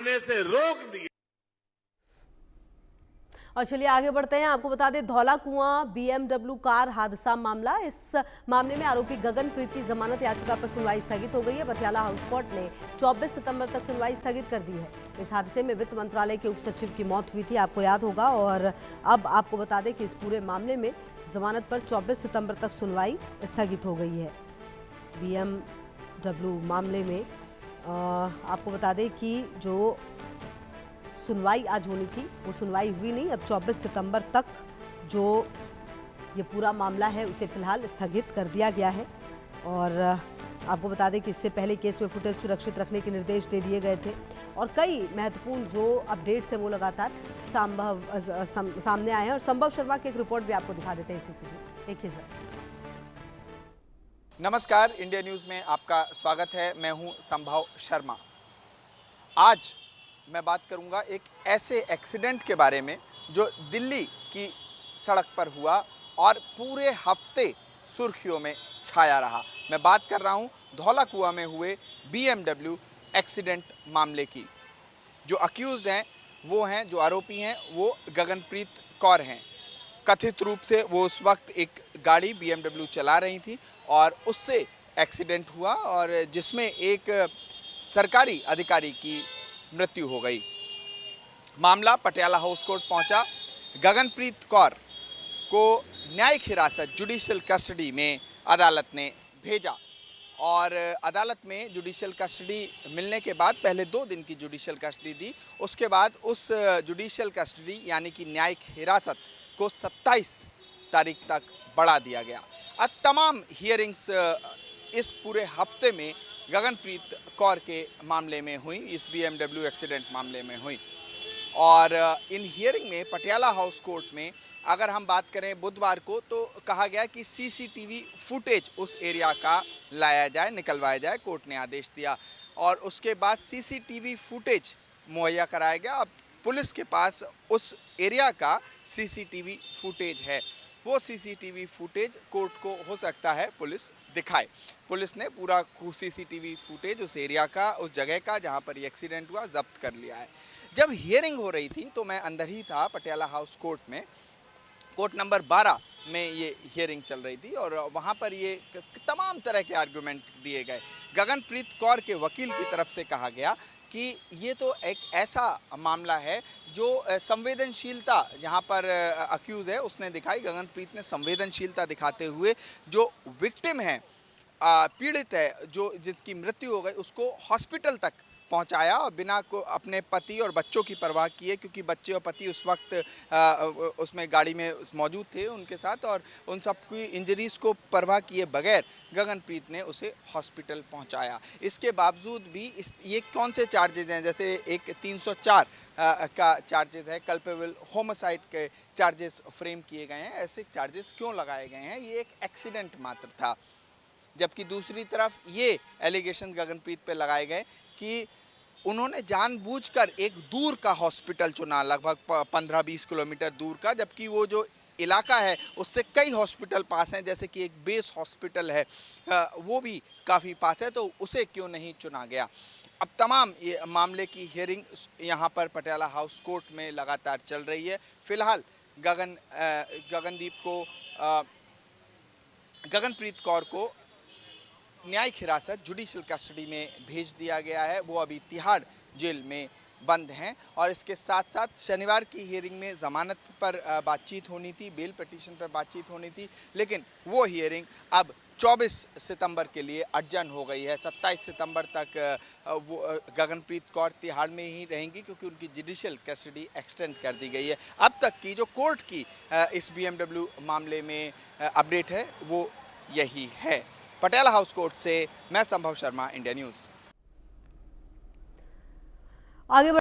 से रोक दिया। और चलिए आगे बढ़ते हैं। आपको बता दें, धौला कुआं BMW कार हादसा मामला, इस मामले में आरोपी गगनप्रीत की जमानत याचिका पर सुनवाई स्थगित हो गई है। पटियाला हाउस कोर्ट ने 24 सितंबर तक सुनवाई स्थगित कर दी है। इस हादसे में वित्त मंत्रालय के उप सचिव की मौत हुई थी, आपको याद होगा। और अब आपको बता दें कि इस पूरे मामले में जमानत पर 24 सितंबर तक सुनवाई स्थगित हो गई है। BMW मामले में आपको बता दें कि जो सुनवाई आज होनी थी वो सुनवाई हुई नहीं। अब 24 सितंबर तक जो ये पूरा मामला है उसे फिलहाल स्थगित कर दिया गया है। और आपको बता दें कि इससे पहले केस में फुटेज सुरक्षित रखने के निर्देश दे दिए गए थे और कई महत्वपूर्ण जो अपडेट्स हैं वो लगातार सामने आए हैं। और संभव शर्मा की एक रिपोर्ट भी आपको दिखा देते हैं इसी से। देखिए सर। नमस्कार, इंडिया न्यूज़ में आपका स्वागत है। मैं हूं संभव शर्मा। आज मैं बात करूंगा एक ऐसे एक्सीडेंट के बारे में जो दिल्ली की सड़क पर हुआ और पूरे हफ्ते सुर्खियों में छाया रहा। मैं बात कर रहा हूं धौला कुआं में हुए BMW एक्सीडेंट मामले की। जो अक्यूज्ड हैं वो हैं, जो आरोपी हैं वो गगनप्रीत कौर हैं। कथित रूप से वो उस वक्त एक गाड़ी BMW चला रही थी और उससे एक्सीडेंट हुआ और जिसमें एक सरकारी अधिकारी की मृत्यु हो गई। मामला पटियाला हाउस कोर्ट पहुंचा। गगनप्रीत कौर को न्यायिक हिरासत जुडिशियल कस्टडी में अदालत ने भेजा और अदालत में जुडिशियल कस्टडी मिलने के बाद पहले 2 दिन की जुडिशियल कस्टडी दी। उसके बाद उस जुडिशियल कस्टडी यानी कि न्यायिक हिरासत को 27 तारीख तक बढ़ा दिया गया। अब तमाम हियरिंग्स इस पूरे हफ्ते में गगनप्रीत कौर के मामले में हुई, इस BMW एक्सीडेंट मामले में हुई। और इन हियरिंग में पटियाला हाउस कोर्ट में अगर हम बात करें बुधवार को, तो कहा गया कि CCTV फुटेज उस एरिया का लाया जाए, निकलवाया जाए। कोर्ट ने आदेश दिया और उसके बाद CCTV फुटेज मुहैया कराया गया। अब पुलिस के पास उस एरिया का CCTV फुटेज है। वो CCTV फुटेज कोर्ट को हो सकता है पुलिस दिखाए। पुलिस ने पूरा CCTV फुटेज उस एरिया का, उस जगह का जहां पर ये एक्सीडेंट हुआ, जब्त कर लिया है। जब हियरिंग हो रही थी तो मैं अंदर ही था पटियाला हाउस कोर्ट में। कोर्ट नंबर 12 में ये हियरिंग चल रही थी और वहाँ पर ये तमाम तरह के आर्गूमेंट दिए गए। गगनप्रीत कौर के वकील की तरफ से कहा गया कि ये तो एक ऐसा मामला है जो संवेदनशीलता जहाँ पर अक्यूज़ है उसने दिखाई। गगनप्रीत ने संवेदनशीलता दिखाते हुए जो विक्टिम है, पीड़ित है, जो जिसकी मृत्यु हो गई, उसको हॉस्पिटल तक पहुंचाया और बिना को अपने पति और बच्चों की परवाह किए, क्योंकि बच्चे और पति उस वक्त उसमें गाड़ी में मौजूद थे उनके साथ, और उन सब की इंजरीज को परवाह किए बगैर गगनप्रीत ने उसे हॉस्पिटल पहुंचाया। इसके बावजूद भी ये कौन से चार्जेज हैं, जैसे एक 304 का चार्जेस है, कल्पेबल होमिसाइड के चार्जेस फ्रेम किए गए हैं। ऐसे चार्जेस क्यों लगाए गए हैं? ये एक एक्सीडेंट मात्र था। जबकि दूसरी तरफ ये एलिगेशन गगनप्रीत पे लगाए गए कि उन्होंने जानबूझकर एक दूर का हॉस्पिटल चुना, लगभग 15-20 किलोमीटर दूर का, जबकि वो जो इलाका है उससे कई हॉस्पिटल पास हैं, जैसे कि एक बेस हॉस्पिटल है वो भी काफ़ी पास है, तो उसे क्यों नहीं चुना गया। अब तमाम ये मामले की हियरिंग यहाँ पर पटियाला हाउस कोर्ट में लगातार चल रही है। फिलहाल गगनप्रीत कौर को न्यायिक हिरासत जुडिशियल कस्टडी में भेज दिया गया है। वो अभी तिहाड़ जेल में बंद हैं और इसके साथ साथ शनिवार की हियरिंग में ज़मानत पर बातचीत होनी थी, बेल पिटीशन पर बातचीत होनी थी, लेकिन वो हियरिंग अब 24 सितंबर के लिए अडजन हो गई है। 27 सितंबर तक वो गगनप्रीत कौर तिहाड़ में ही रहेंगी, क्योंकि उनकी जुडिशियल कस्टडी एक्सटेंड कर दी गई है। अब तक की जो कोर्ट की इस BMW मामले में अपडेट है वो यही है। पटियाला हाउस कोर्ट से मैं संभव शर्मा, इंडिया न्यूज़। आगे